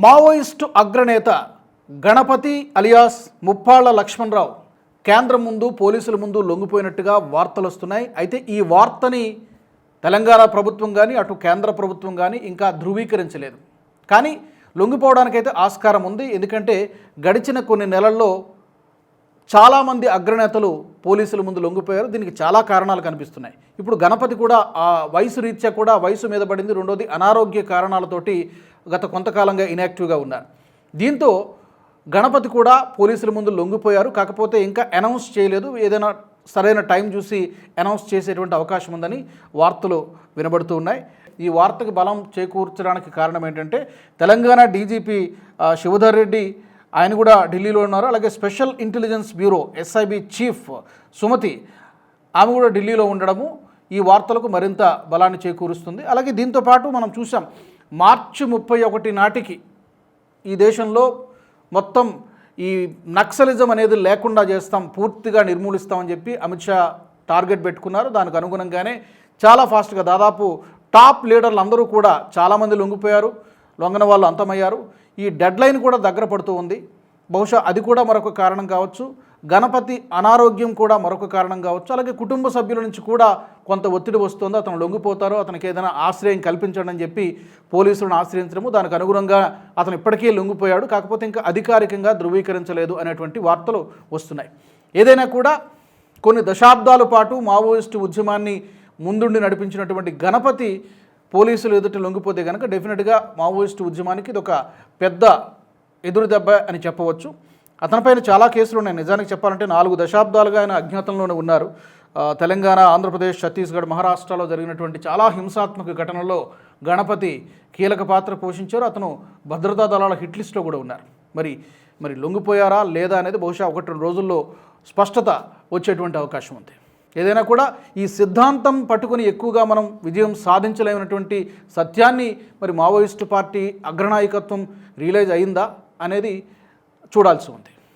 Maoist అగ్రనేత Ganapati alias Muppalla Lakshmanarao కేంద్రం ముందు పోలీసుల ముందు లొంగిపోయినట్టుగా వార్తలు వస్తున్నాయి. అయితే ఈ వార్తని తెలంగాణ ప్రభుత్వం కానీ అటు కేంద్ర ప్రభుత్వం కానీ ఇంకా ధృవీకరించలేదు. కానీ లొంగిపోవడానికైతే ఆస్కారం ఉంది. ఎందుకంటే గడిచిన కొన్ని నెలల్లో చాలామంది అగ్రనేతలు పోలీసుల ముందు లొంగిపోయారు. దీనికి చాలా కారణాలు కనిపిస్తున్నాయి. ఇప్పుడు గణపతి కూడా ఆ వయసు రీత్యా కూడా వయసు మీద పడింది. రెండోది అనారోగ్య కారణాలతోటి గత కొంతకాలంగా ఇన్యాక్టివ్గా ఉన్నారు. దీంతో గణపతి కూడా పోలీసుల ముందు లొంగిపోయారు. కాకపోతే ఇంకా అనౌన్స్ చేయలేదు. ఏదైనా సరైన టైం చూసి అనౌన్స్ చేసేటువంటి అవకాశం ఉందని వార్తలు వినబడుతూ ఉన్నాయి. ఈ వార్తకి బలం చేకూర్చడానికి కారణం ఏంటంటే తెలంగాణ డీజీపీ శివధర్ రెడ్డి ఆయన కూడా ఢిల్లీలో ఉన్నారు. అలాగే special intelligence bureau SIB chief Sumathi ఆమె కూడా ఢిల్లీలో ఉండడము ఈ వార్తలకు మరింత బలాన్ని చేకూరుస్తుంది. అలాగే దీంతోపాటు మనం చూసాం మార్చి 31 నాటికి ఈ దేశంలో మొత్తం ఈ నక్సలిజం అనేది లేకుండా చేస్తాం, పూర్తిగా నిర్మూలిస్తామని చెప్పి అమిత్ షా టార్గెట్ పెట్టుకున్నారు. దానికి అనుగుణంగానే చాలా ఫాస్ట్గా దాదాపు టాప్ లీడర్లు అందరూ కూడా చాలామంది లొంగిపోయారు. లొంగన వాళ్ళు అంతమయ్యారు. ఈ డెడ్ లైన్ కూడా దగ్గర పడుతూ ఉంది. బహుశా అది కూడా మరొక కారణం కావచ్చు. గణపతి అనారోగ్యం కూడా మరొక కారణం కావచ్చు. అలాగే కుటుంబ సభ్యుల నుంచి కూడా కొంత ఒత్తిడి వస్తుంది. అతను లొంగిపోతారో అతనికి ఏదైనా ఆశ్రయం కల్పించండి అని చెప్పి పోలీసులను ఆశ్రయించడము, దానికి అనుగుణంగా అతను ఇప్పటికే లొంగిపోయాడు. కాకపోతే ఇంకా అధికారికంగా ధృవీకరించలేదు అనేటువంటి వార్తలు వస్తున్నాయి. ఏదైనా కూడా కొన్ని దశాబ్దాల పాటు మావోయిస్టు ఉద్యమాన్ని ముందుండి నడిపించినటువంటి గణపతి పోలీసులు ఎదుట లొంగిపోతే కనుక డెఫినెట్గా మావోయిస్టు ఉద్యమానికి ఇది ఒక పెద్ద ఎదురు దెబ్బ అని చెప్పవచ్చు. అతనిపైన చాలా కేసులు ఉన్నాయి. నిజానికి చెప్పాలంటే 4 దశాబ్దాలుగా ఆయన అజ్ఞాతంలోనే ఉన్నారు. తెలంగాణ, ఆంధ్రప్రదేశ్, ఛత్తీస్గఢ్, మహారాష్ట్రలో జరిగినటువంటి చాలా హింసాత్మక ఘటనల్లో గణపతి కీలక పాత్ర పోషించారు. అతను భద్రతా దళాల హిట్ లిస్ట్లో కూడా ఉన్నారు. మరి లొంగిపోయారా లేదా అనేది బహుశా 1-2 రోజుల్లో స్పష్టత వచ్చేటువంటి అవకాశం ఉంది. ఏదైనా కూడా ఈ సిద్ధాంతం పట్టుకుని ఎక్కువగా మనం విజయం సాధించలేనటువంటి సత్యాన్ని మరి మావోయిస్టు పార్టీ అగ్రనాయకత్వం రియలైజ్ అయిందా అనేది చూడాల్సి ఉంది.